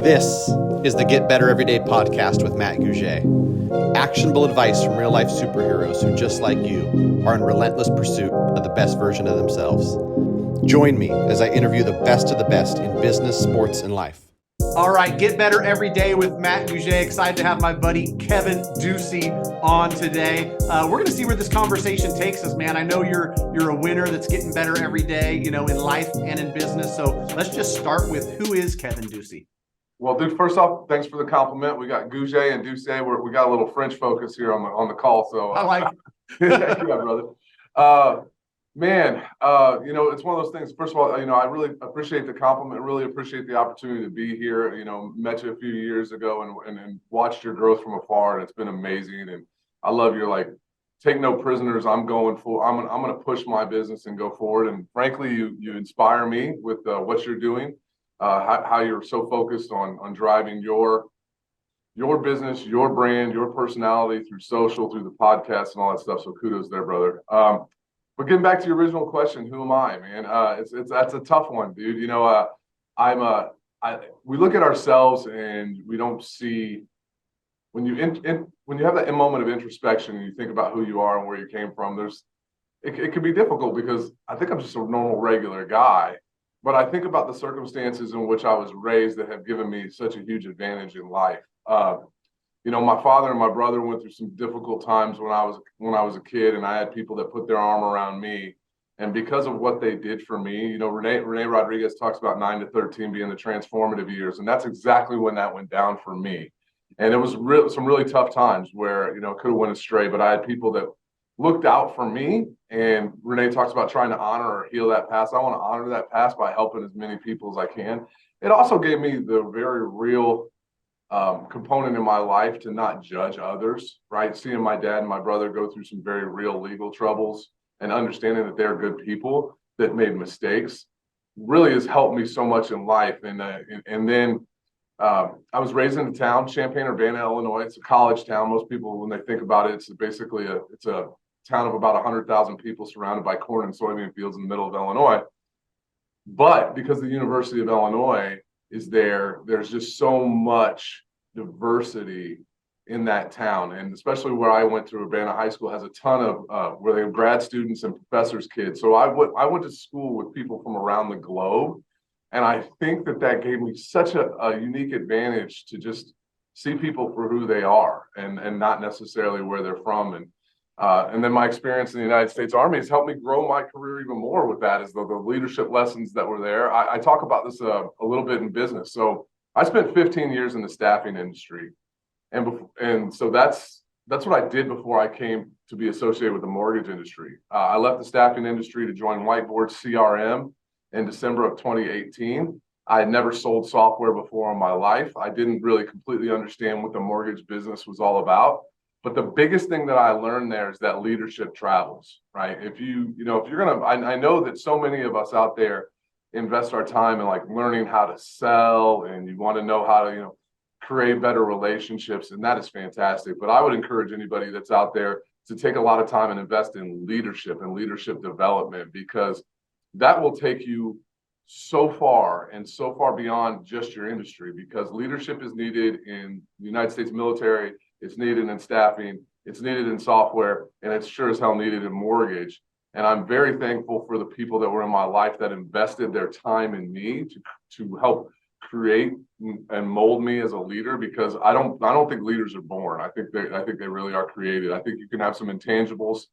This is the Get Better Everyday podcast with Matt Gouget. Actionable advice from real-life superheroes who, just like you, are in relentless pursuit of the best version of themselves. Join me as I interview the best of the best in business, sports, and life. All right, Get Better Every Day with Matt Gouget. Excited to have my buddy Kevin Ducey on today. We're going to see where this conversation takes us, man. I know you're a winner that's getting better every day, in life and in business. So let's just start with, who is Kevin Ducey? Well, dude, first off, thanks for the compliment. We got Gouget and Ducey. We got a little French focus here on the call. So I like it. Yeah, brother. It's one of those things. First of all, I really appreciate the compliment. Really appreciate the opportunity to be here. Met you a few years ago and watched your growth from afar, and it's been amazing. And I love your take no prisoners. I'm going full. I'm going to push my business and go forward. And frankly, you inspire me with what you're doing. How you're so focused on driving your business, your brand, your personality through social, through the podcast and all that stuff. So kudos there, brother. But getting back to your original question, who am I, man? That's a tough one, dude. We look at ourselves and we don't see, when you have that moment of introspection and you think about who you are and where you came from, it can be difficult because I think I'm just a normal, regular guy. But I think about the circumstances in which I was raised that have given me such a huge advantage in life. My father and my brother went through some difficult times when I was a kid, and I had people that put their arm around me. And because of what they did for me, Renee Rodriguez talks about 9 to 13 being the transformative years, and that's exactly when that went down for me. And it was some really tough times where it could have went astray, but I had people that looked out for me. And Renee talks about trying to honor or heal that past. I want to honor that past by helping as many people as I can. It also gave me the very real component in my life to not judge others, right? Seeing my dad and my brother go through some very real legal troubles and understanding that they're good people that made mistakes really has helped me so much in life. And then I was raised in a town, Champaign-Urbana, Illinois. It's a college town. Most people, when they think about it, it's basically a town of about 100,000 people surrounded by corn and soybean fields in the middle of Illinois. But because the University of Illinois is there, there's just so much diversity in that town. And especially where I went to, Urbana High School has a ton of where they have grad students and professors' kids. So I went to school with people from around the globe. And I think that gave me such a unique advantage to just see people for who they are and not necessarily where they're from. And then my experience in the United States Army has helped me grow my career even more with that, as the leadership lessons that were there. I talk about this a little bit in business. So I spent 15 years in the staffing industry. And so that's what I did before I came to be associated with the mortgage industry. I left the staffing industry to join Whiteboard CRM in December of 2018. I had never sold software before in my life. I didn't really completely understand what the mortgage business was all about. But the biggest thing that I learned there is that leadership travels, right? If you're going to, I know that so many of us out there invest our time in learning how to sell, and you want to know how to, create better relationships. And that is fantastic. But I would encourage anybody that's out there to take a lot of time and invest in leadership and leadership development, because that will take you so far and so far beyond just your industry, because leadership is needed in the United States military. It's needed in staffing, it's needed in software, and it's sure as hell needed in mortgage. And I'm very thankful for the people that were in my life that invested their time in me to help create and mold me as a leader, because I don't think leaders are born. I think they really are created. I think you can have some intangibles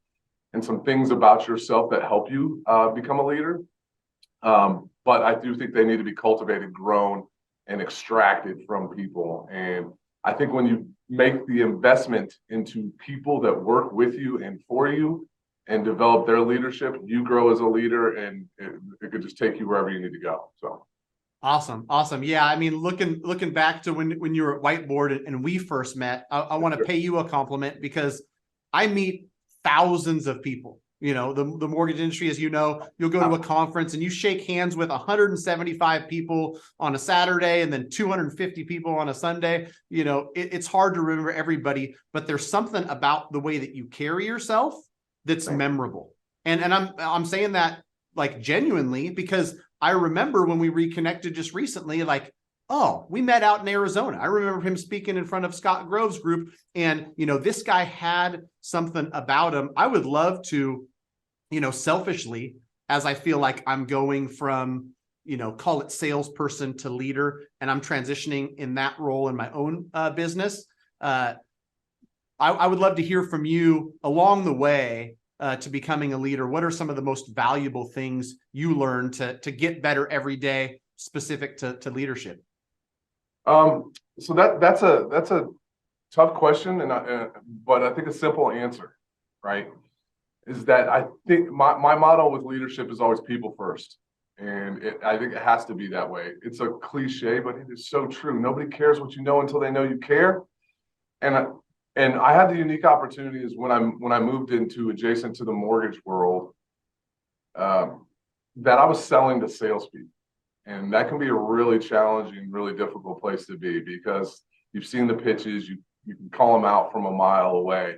and some things about yourself that help you become a leader. But I do think they need to be cultivated, grown, and extracted from people. And I think when you make the investment into people that work with you and for you and develop their leadership, you grow as a leader, and it could just take you wherever you need to go. So. Awesome. Yeah. I mean, looking back to when you were at Whiteboard and we first met, I want to pay you a compliment, because I meet thousands of people. The mortgage industry, as you know, you'll go to a conference and you shake hands with 175 people on a Saturday and then 250 people on a Sunday. It's hard to remember everybody, but there's something about the way that you carry yourself that's memorable. And I'm saying that genuinely, because I remember when we reconnected just recently, Oh, we met out in Arizona. I remember him speaking in front of Scott Grove's group, and this guy had something about him. I would love to, selfishly, as I feel like I'm going from, call it salesperson to leader, and I'm transitioning in that role in my own business. I would love to hear from you along the way to becoming a leader. What are some of the most valuable things you learn to get better every day, specific to leadership? So that's a tough question, but I think a simple answer, right, is that I think my motto with leadership is always people first. And I think it has to be that way. It's a cliche, but it is so true. Nobody cares what you know until they know you care. And I had the unique opportunity is when I moved into adjacent to the mortgage world, that I was selling to salespeople. And that can be a really challenging, really difficult place to be because you've seen the pitches, you can call them out from a mile away.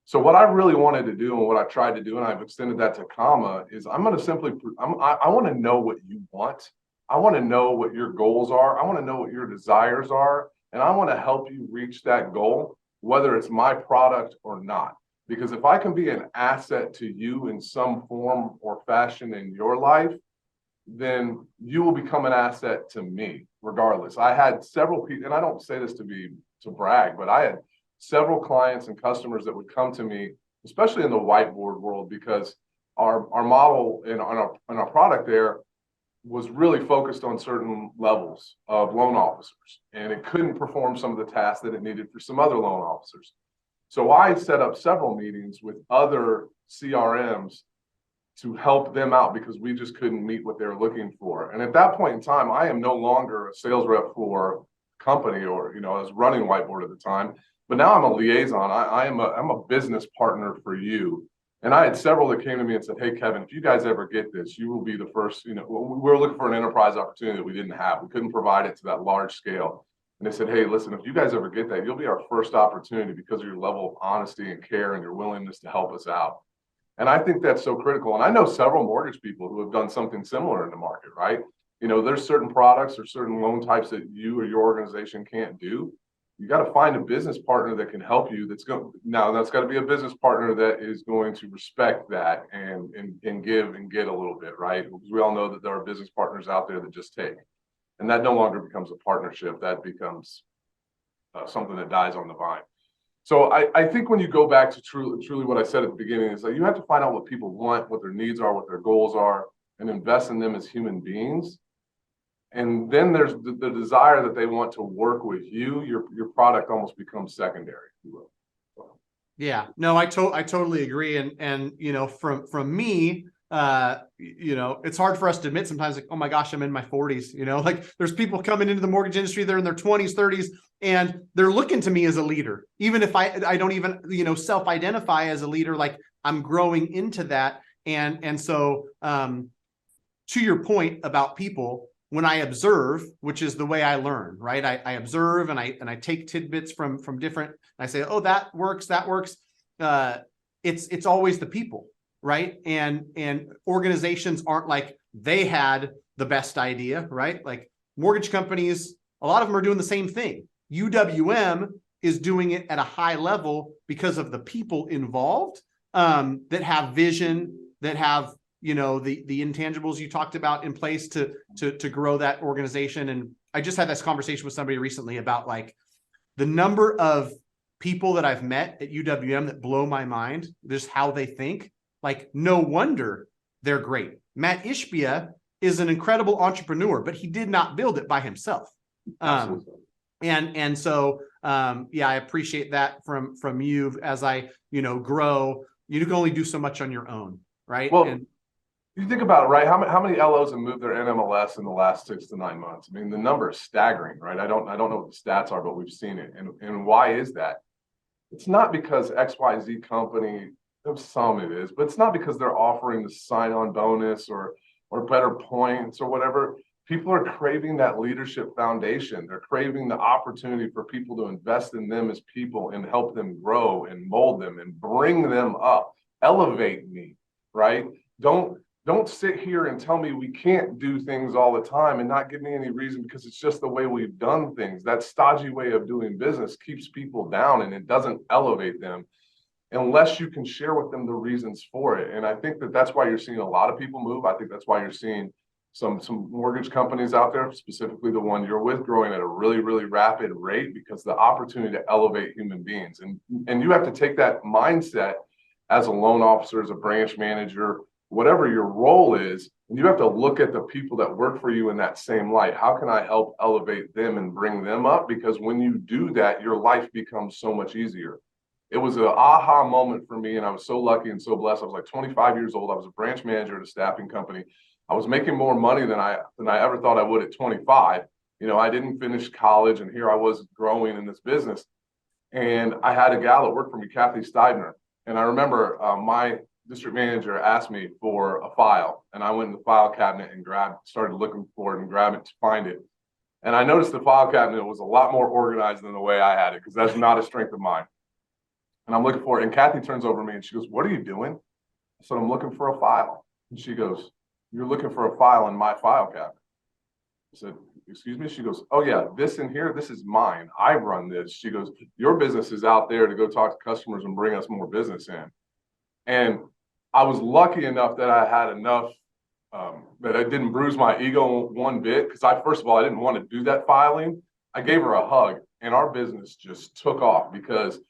So what I really wanted to do and what I tried to do, and I've extended that to comma, is I'm going to simply, I want to know what you want. I want to know what your goals are. I want to know what your desires are. And I want to help you reach that goal, whether it's my product or not. Because if I can be an asset to you in some form or fashion in your life, then you will become an asset to me regardless. I had several people, and I don't say this to brag, but I had several clients and customers that would come to me, especially in the whiteboard world, because our model and our product there was really focused on certain levels of loan officers, and it couldn't perform some of the tasks that it needed for some other loan officers. So I set up several meetings with other CRMs to help them out because we just couldn't meet what they're looking for. And at that point in time, I am no longer a sales rep for a company, or I was running Whiteboard at the time, but now I'm a liaison. I'm a business partner for you. And I had several that came to me and said, hey, Kevin, if you guys ever get this, you will be the first. We're looking for an enterprise opportunity that we didn't have. We couldn't provide it to that large scale. And they said, hey, listen, if you guys ever get that, you'll be our first opportunity because of your level of honesty and care and your willingness to help us out. And I think that's so critical. And I know several mortgage people who have done something similar in the market, right? There's certain products or certain loan types that you or your organization can't do. You got to find a business partner that can help you. That's got to be a business partner that is going to respect that and give and get a little bit, right? Because we all know that there are business partners out there that just take, and that no longer becomes a partnership. That becomes something that dies on the vine. So I think when you go back to truly what I said at the beginning is that you have to find out what people want, what their needs are, what their goals are, and invest in them as human beings. And then there's the desire that they want to work with you. Your product almost becomes secondary, if you will. So. Yeah, no, I totally agree. And from me, it's hard for us to admit sometimes, like, oh my gosh, I'm in my 40s, like there's people coming into the mortgage industry, they're in their 20s, 30s, and they're looking to me as a leader. Even if I don't even, self-identify as a leader, like I'm growing into that. And so to your point about people, when I observe, which is the way I learn, right? I observe and I take tidbits from different, I say, oh, that works. It's always the people, right? And organizations aren't like they had the best idea, right? Like mortgage companies, a lot of them are doing the same thing. UWM is doing it at a high level because of the people involved that have vision, that have the intangibles you talked about in place to grow that organization. And I just had this conversation with somebody recently about like the number of people that I've met at UWM that blow my mind, just how they think. Like, no wonder they're great. Matt Ishbia is an incredible entrepreneur, but he did not build it by himself. And so I appreciate that from you as I grow. You can only do so much on your own, right? Well, you think about it, right? How many LOs have moved their NMLS in the last 6 to 9 months? I mean, the number is staggering, right? I don't know what the stats are, but we've seen it. And why is that? It's not because XYZ company, some it is, but it's not because they're offering the sign-on bonus or better points or whatever. People are craving that leadership foundation. They're craving the opportunity for people to invest in them as people and help them grow and mold them and bring them up, elevate me, right? Don't don't sit here and tell me we can't do things all the time and not give me any reason, because it's just the way we've done things. That stodgy way of doing business keeps people down and it doesn't elevate them unless you can share with them the reasons for it. And I think that that's why you're seeing a lot of people move. I think that's why you're seeing some mortgage companies out there, specifically the one you're with, growing at a really, really rapid rate, because the opportunity to elevate human beings. And you have to take that mindset as a loan officer, as a branch manager, whatever your role is, and you have to look at the people that work for you in that same light. How can I help elevate them and bring them up? Because when you do that, your life becomes so much easier. It was an aha moment for me, and I was so lucky and so blessed. I was like 25 years old. I was a branch manager at a staffing company. I was making more money than I ever thought I would at 25. You know, I didn't finish college, and here I was growing in this business. And I had a gal that worked for me, Kathy Steidner. And I remember my district manager asked me for a file, and I went in the file cabinet and started looking for it and grabbed it to find it. And I noticed the file cabinet was a lot more organized than the way I had it, because that's not a strength of mine. And I'm looking for it, and Kathy turns over to me and she goes, "What are you doing?" I said, "I'm looking for a file." And she goes, "You're looking for a file in my file cabinet?" I said, "Excuse me?" She goes, "Oh yeah, this in here, this is mine. I run this." She goes, "Your business is out there to go talk to customers and bring us more business in." And I was lucky enough that I had enough that I didn't bruise my ego one bit, because first of all, I didn't want to do that filing. I gave her a hug, and our business just took off, because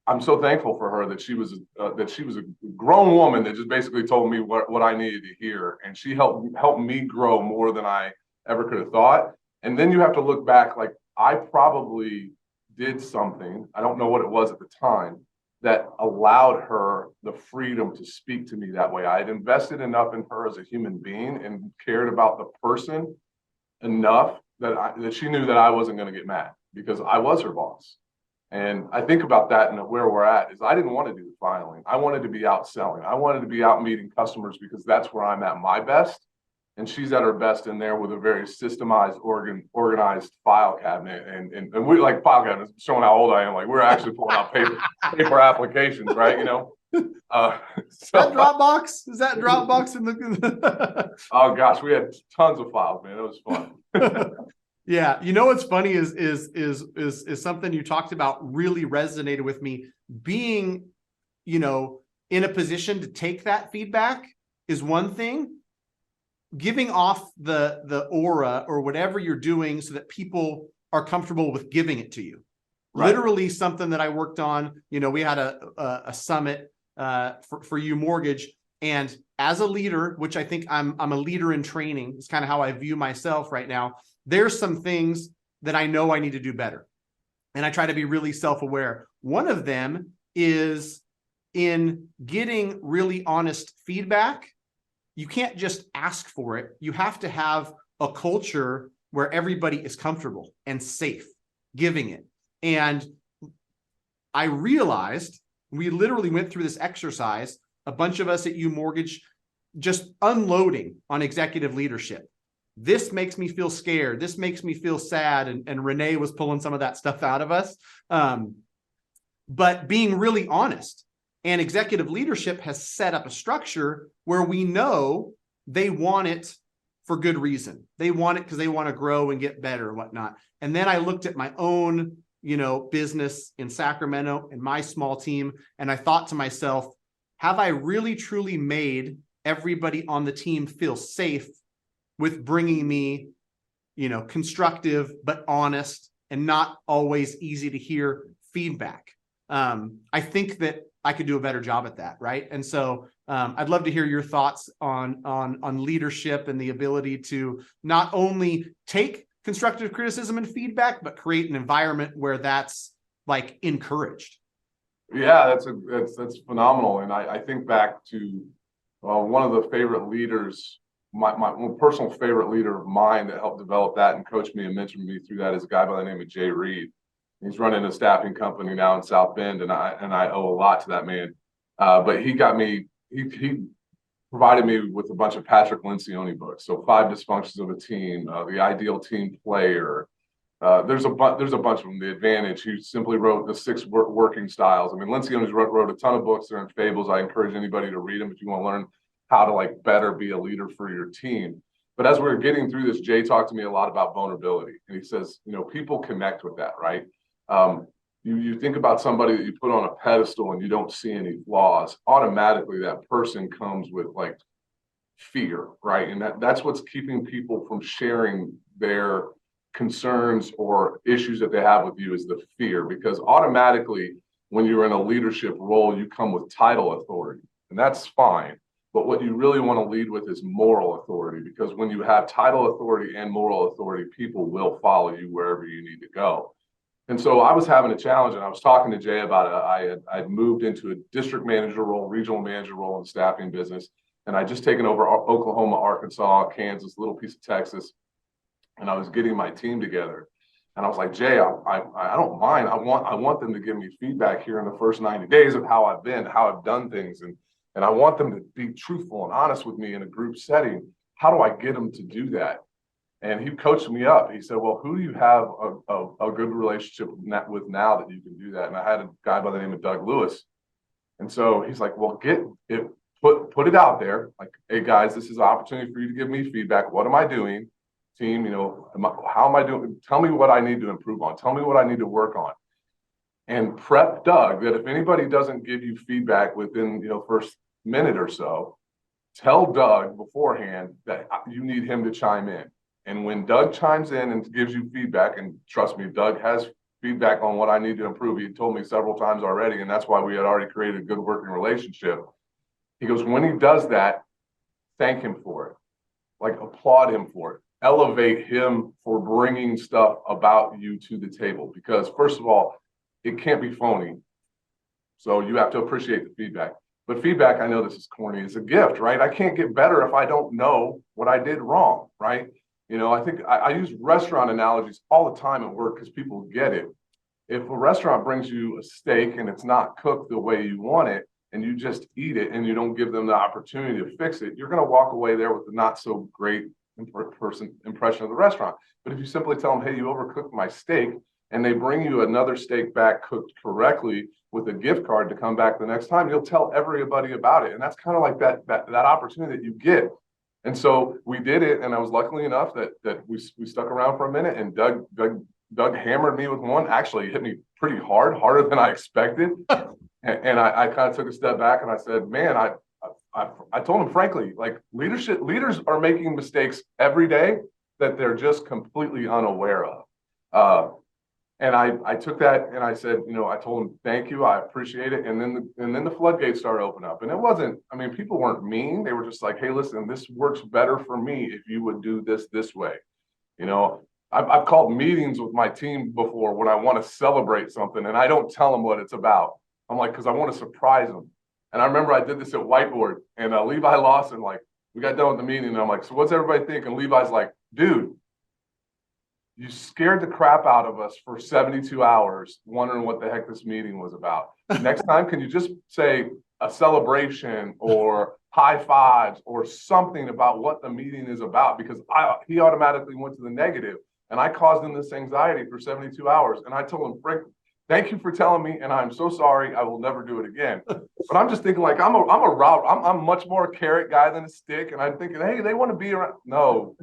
I'm so thankful for her that she was a grown woman that just basically told me what I needed to hear, and she helped me grow more than I ever could have thought. And then you have to look back, like, I probably did something, I don't know what it was at the time, that allowed her the freedom to speak to me that way. I had invested enough in her as a human being and cared about the person enough that she knew that I wasn't going to get mad, because I was her boss. And I think about that, and where we're at is I didn't want to do the filing. I wanted to be out selling. I wanted to be out meeting customers, because that's where I'm at my best. And she's at her best in there with a very systemized, organized file cabinet. And we like file cabinets, showing how old I am. Like, we're actually pulling out paper applications, right? You know? That Dropbox? Is that Dropbox in the Oh gosh, we had tons of files, man. It was fun. Yeah, you know what's funny is something you talked about really resonated with me. Being, you know, in a position to take that feedback is one thing. Giving off the aura or whatever you're doing so that people are comfortable with giving it to you. Right. Literally something that I worked on. You know, we had a summit for you mortgage, and as a leader, which I think I'm a leader in training, is kind of how I view myself right now. There's some things that I know I need to do better, and I try to be really self-aware. One of them is in getting really honest feedback. You can't just ask for it. You have to have a culture where everybody is comfortable and safe giving it. And I realized, we literally went through this exercise, a bunch of us at U Mortgage, just unloading on executive leadership. This makes me feel scared. This makes me feel sad. And Renee was pulling some of that stuff out of us. But being really honest, and executive leadership has set up a structure where we know they want it for good reason. They want it because they want to grow and get better and whatnot. And then I looked at my own, you know, business in Sacramento and my small team, and I thought to myself, have I really truly made everybody on the team feel safe with bringing me, you know, constructive but honest and not always easy to hear feedback? I think that I could do a better job at that, right? And so I'd love to hear your thoughts on leadership and the ability to not only take constructive criticism and feedback, but create an environment where that's like encouraged. Yeah, that's phenomenal. And I think back to one of the favorite leaders, my personal favorite leader of mine that helped develop that and coach me and mentored me through that, is a guy by the name of Jay Reed. He's running a staffing company now in South Bend, and I owe a lot to that man. But he provided me with a bunch of Patrick Lencioni books. So 5 Dysfunctions of a Team, The Ideal Team Player. There's a bunch of them. The Advantage. He simply wrote the 6 working styles. I mean, Lencioni wrote a ton of books. They're in Fables. I encourage anybody to read them if you want to learn how to like better be a leader for your team. But as we were getting through this, Jay talked to me a lot about vulnerability. And he says, people connect with that, right? You think about somebody that you put on a pedestal and you don't see any flaws, automatically that person comes with like fear, right? And that's what's keeping people from sharing their concerns or issues that they have with you, is the fear. Because automatically, when you're in a leadership role, you come with title authority, and that's fine. But what you really want to lead with is moral authority, because when you have title authority and moral authority, people will follow you wherever you need to go. And so I was having a challenge, and I was talking to Jay about it. I'd moved into a district manager role, regional manager role in the staffing business, and I'd just taken over Oklahoma, Arkansas, Kansas, little piece of Texas, and I was getting my team together. And I was like, Jay, I don't mind. I want them to give me feedback here in the first 90 days of how I've been, how I've done things, and I want them to be truthful and honest with me in a group setting. How do I get them to do that? And he coached me up. He said, well, who do you have a good relationship with now that you can do that? And I had a guy by the name of Doug Lewis. And so he's like, well, put it out there. Like, hey, guys, this is an opportunity for you to give me feedback. What am I doing? Team, how am I doing? Tell me what I need to improve on. Tell me what I need to work on. And prep Doug that if anybody doesn't give you feedback within, first minute or so, tell Doug beforehand that you need him to chime in. And when Doug chimes in and gives you feedback, and trust me, Doug has feedback on what I need to improve. He told me several times already, and that's why we had already created a good working relationship. He goes, when he does that, thank him for it. Like, applaud him for it. Elevate him for bringing stuff about you to the table. Because first of all, it can't be phony. So you have to appreciate the feedback. But feedback, I know this is corny, is a gift, right? I can't get better if I don't know what I did wrong, right? I think I use restaurant analogies all the time at work because people get it. If a restaurant brings you a steak and it's not cooked the way you want it, and you just eat it and you don't give them the opportunity to fix it, you're going to walk away there with a not so great impression of the restaurant. But if you simply tell them, hey, you overcooked my steak, and they bring you another steak back cooked correctly with a gift card to come back the next time, you'll tell everybody about it. And that's kind of like that opportunity that you get. And so we did it, and I was lucky enough that we stuck around for a minute, and Doug hammered me with one. Actually, hit me pretty hard, harder than I expected. And I kind of took a step back and I said, man, I told him frankly, like, leaders are making mistakes every day that they're just completely unaware of. And I took that and I said, I told him, thank you, I appreciate it. And then the floodgates started opening up. And it wasn't, people weren't mean. They were just like, hey, listen, this works better for me if you would do this way. I've called meetings with my team before when I want to celebrate something, and I don't tell them what it's about. I'm like, because I want to surprise them. And I remember I did this at Whiteboard, and Levi Lawson, like, we got done with the meeting, and I'm like, so what's everybody think? And Levi's like, dude, you scared the crap out of us for 72 hours wondering what the heck this meeting was about. Next time, can you just say a celebration or high fives or something about what the meeting is about? Because he automatically went to the negative, and I caused him this anxiety for 72 hours. And I told him, Frank, thank you for telling me, and I'm so sorry. I will never do it again. But I'm just thinking, like, I'm much more a carrot guy than a stick, and I'm thinking, hey, they want to be around. No,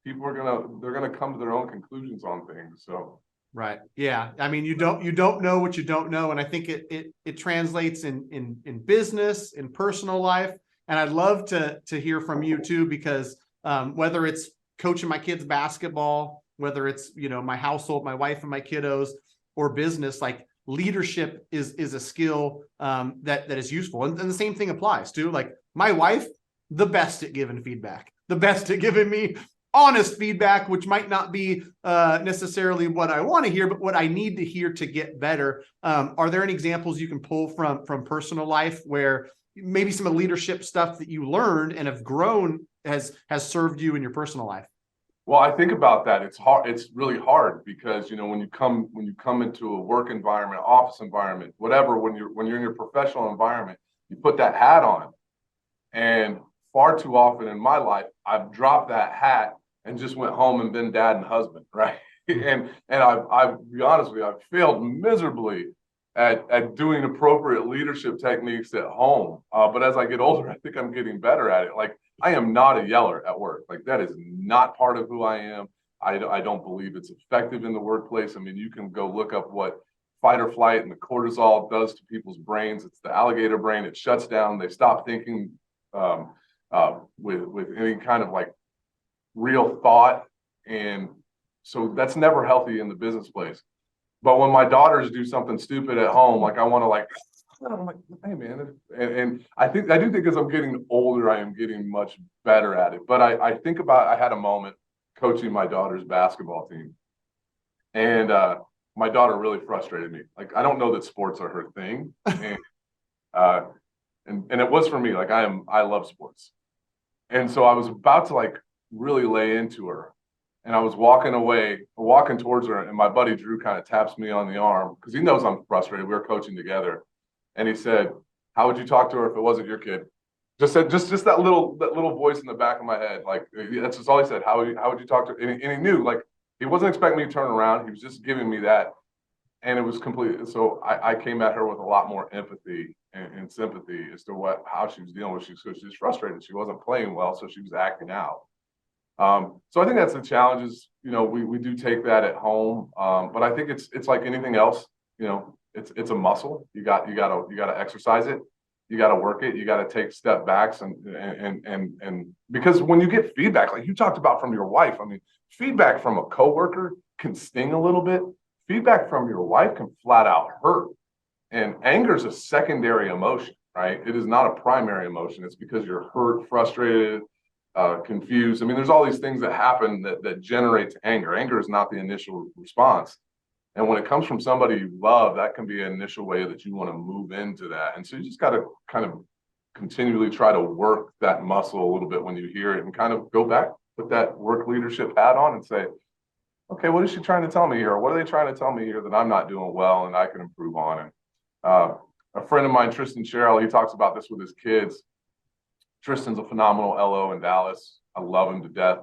people they're gonna come to their own conclusions on things. So right, yeah. You don't know what you don't know, and I think it translates in business, in personal life, and I'd love to hear from you too, because whether it's coaching my kids basketball, whether it's my household, my wife and my kiddos, or business, like, leadership is a skill that is useful. And the same thing applies to, like, my wife, the best at giving feedback, the best at giving me honest feedback, which might not be necessarily what I want to hear, but what I need to hear to get better. Are there any examples you can pull from personal life where maybe some of the leadership stuff that you learned and have grown has served you in your personal life? Well, I think about that. It's hard. It's really hard because, when you come into a work environment, office environment, whatever, when you're in your professional environment, you put that hat on. And far too often in my life, I've dropped that hat and just went home and been dad and husband, right? And I've be honest with you, I've failed miserably at doing appropriate leadership techniques at home. But as I get older, I think I'm getting better at it. Like, I am not a yeller at work. Like, that is not part of who I am. I don't believe it's effective in the workplace. I mean, you can go look up what fight or flight and the cortisol does to people's brains. It's the alligator brain. It shuts down. They stop thinking with any kind of like real thought. And so that's never healthy in the business place. But when my daughters do something stupid at home, like I want to like, I'm like, hey man, and I do think as I'm getting older, I am getting much better at it. But I think about, I had a moment coaching my daughter's basketball team, and my daughter really frustrated me. Like, I don't know that sports are her thing, and it was for me. Like, I love sports, and so I was about to like really lay into her. And I was walking towards her, and my buddy Drew kind of taps me on the arm because he knows I'm frustrated. We were coaching together, and he said, "How would you talk to her if it wasn't your kid?" Just said, just that little voice in the back of my head, like that's just all he said. How would you talk to her? And he knew, like, he wasn't expecting me to turn around. He was just giving me that, and it was complete. So I came at her with a lot more empathy and sympathy as to how she was dealing with. She was frustrated. She wasn't playing well, so she was acting out. So I think that's the challenge is, we do take that at home. But I think it's like anything else, it's a muscle. You gotta exercise it. You gotta work it. You gotta take step backs and because when you get feedback, like you talked about from your wife, I mean, feedback from a coworker can sting a little bit. Feedback from your wife can flat out hurt. And anger is a secondary emotion, right? It is not a primary emotion. It's because you're hurt, frustrated, confused. I mean, there's all these things that happen that generates anger. Anger is not the initial response. And when it comes from somebody you love, that can be an initial way that you want to move into that. And so you just got to kind of continually try to work that muscle a little bit when you hear it and kind of go back, put that work leadership hat on and say, okay, what is she trying to tell me here? What are they trying to tell me here that I'm not doing well and I can improve on? And a friend of mine, Tristan Sherrill, he talks about this with his kids. Tristan's a phenomenal LO in Dallas. I love him to death.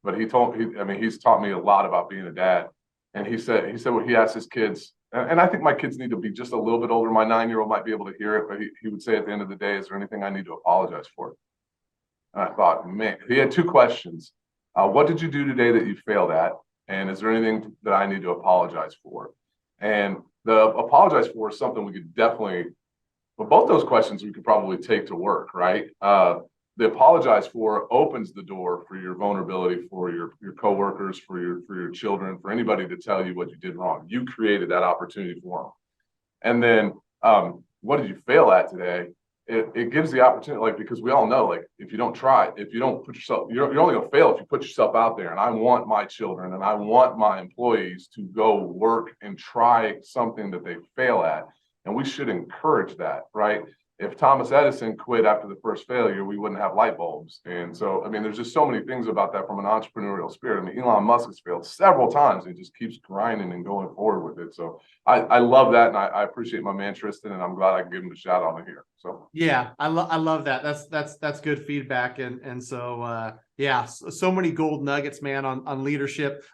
But he's taught me a lot about being a dad. And he said well, he asked his kids, and I think my kids need to be just a little bit older. My 9-year-old might be able to hear it, but he would say at the end of the day, is there anything I need to apologize for? And I thought, man, he had 2 questions. What did you do today that you failed at? And is there anything that I need to apologize for? And the apologize for is something we could definitely, but both those questions we could probably take to work, right? The apologize for opens the door for your vulnerability, for your coworkers, for your children, for anybody to tell you what you did wrong. You created that opportunity for them. And then what did you fail at today? It gives the opportunity, like, because we all know, like, if you don't try, if you don't put yourself, you're only gonna fail if you put yourself out there. And I want my children and I want my employees to go work and try something that they fail at. And we should encourage that, right? If Thomas Edison quit after the first failure, we wouldn't have light bulbs. And so, I mean, there's just so many things about that from an entrepreneurial spirit. I mean, Elon Musk has failed several times and just keeps grinding and going forward with it. So I love that. And I appreciate my man, Tristan, and I'm glad I can give him a shout out here. So, yeah, I love that. That's good feedback. And so, yeah, so many gold nuggets, man, on leadership.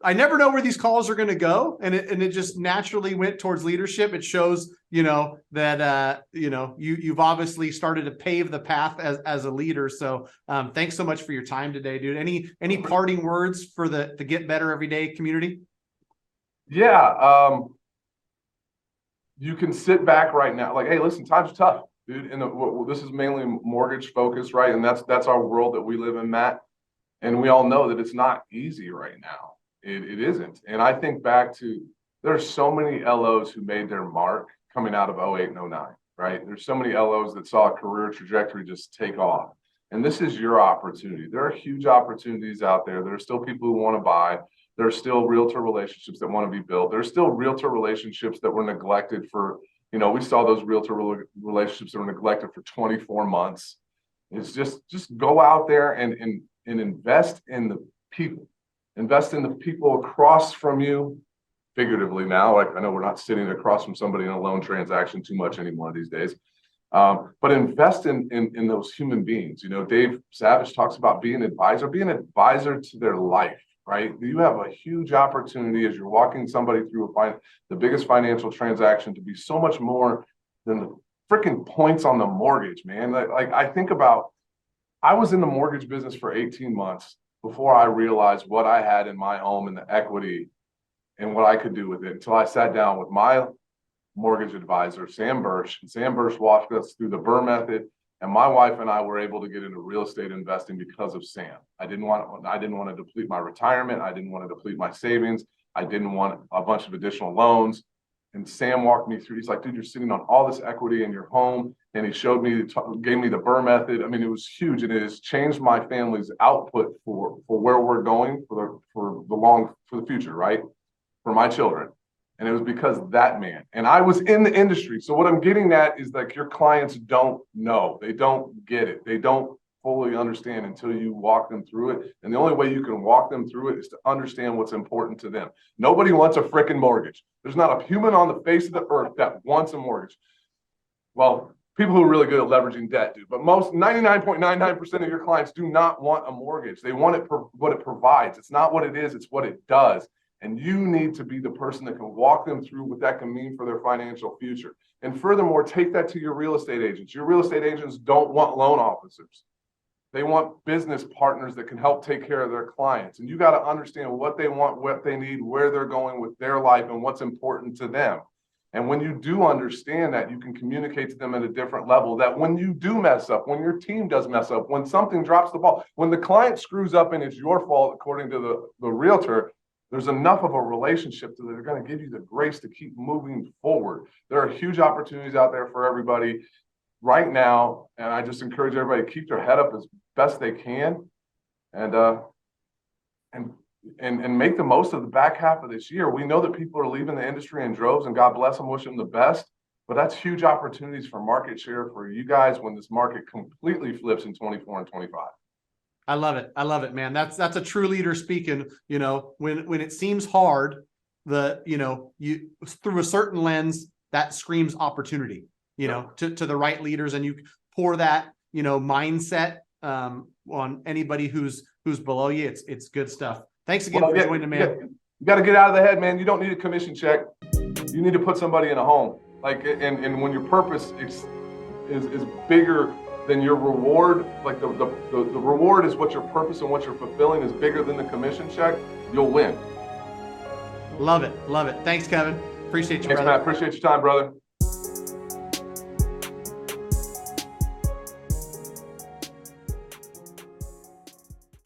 I never know where these calls are going to go. And it just naturally went towards leadership. It shows, that, you've obviously started to pave the path as a leader. So thanks so much for your time today, dude. Any parting words for the Get Better Everyday community? Yeah. You can sit back right now. Like, hey, listen, times are tough, dude. And this is mainly mortgage focused, right? And that's our world that we live in, Matt. And we all know that it's not easy right now. It isn't. And I think back to, there's so many LOs who made their mark coming out of 08 and 09, right? There's so many LOs that saw a career trajectory just take off. And this is your opportunity. There are huge opportunities out there. There are still people who want to buy. There are still realtor relationships that want to be built. There's still realtor relationships that were neglected for, we saw those realtor relationships that were neglected for 24 months. It's just go out there and invest in the people. Invest in the people across from you, figuratively now. Like, I know we're not sitting across from somebody in a loan transaction too much anymore these days. But invest in those human beings. Dave Savage talks about being an advisor to their life. right? You have a huge opportunity as you're walking somebody through the biggest financial transaction to be so much more than the freaking points on the mortgage, man. Like I think about, I was in the mortgage business for 18 months before I realized what I had in my home and the equity and what I could do with it, until I sat down with my mortgage advisor, Sam Bursch. And Sam Bursch walked us through the Burr method. And my wife and I were able to get into real estate investing because of Sam. I didn't want to deplete my retirement. I didn't want to deplete my savings. I didn't want a bunch of additional loans. And Sam walked me through. He's like, dude, you're sitting on all this equity in your home. And he showed me, gave me the Burr method. I mean, it was huge. And it has changed my family's output for where we're going for the future, right? For my children. And it was because of that man. And I was in the industry. So what I'm getting at is, like, your clients don't know. They don't get it. They don't fully understand until you walk them through it. And the only way you can walk them through it is to understand what's important to them. Nobody wants a freaking mortgage. There's not a human on the face of the earth that wants a mortgage. Well, people who are really good at leveraging debt do, but most 99.99% of your clients do not want a mortgage. They want it for what it provides. It's not what it is, it's what it does. And you need to be the person that can walk them through what that can mean for their financial future. And furthermore, take that to your real estate agents. Your real estate agents don't want loan officers. They want business partners that can help take care of their clients. And you got to understand what they want, what they need, where they're going with their life, and what's important to them. And when you do understand that, you can communicate to them at a different level, that when you do mess up, when your team does mess up, when something drops the ball, when the client screws up and it's your fault, according to the realtor, there's enough of a relationship that they're going to give you the grace to keep moving forward. There are huge opportunities out there for everybody right now. And I just encourage everybody to keep their head up as best they can and make the most of the back half of this year. We know that people are leaving the industry in droves, and God bless them, wish them the best. But that's huge opportunities for market share for you guys when this market completely flips in 24 and 25. I love it. I love it, man. That's a true leader speaking. You know, when it seems hard, you through a certain lens that screams opportunity, to the right leaders, and you pour that, mindset on anybody who's below you. It's good stuff. Thanks again for joining, man. You got to get out of the head, man. You don't need a commission check. You need to put somebody in a home. And when your purpose is bigger than your reward, like the reward is what your purpose and what you're fulfilling is bigger than the commission check, you'll win. Love it. Love it. Thanks, Kevin. Appreciate you, Thanks, brother. Matt. Appreciate your time, brother.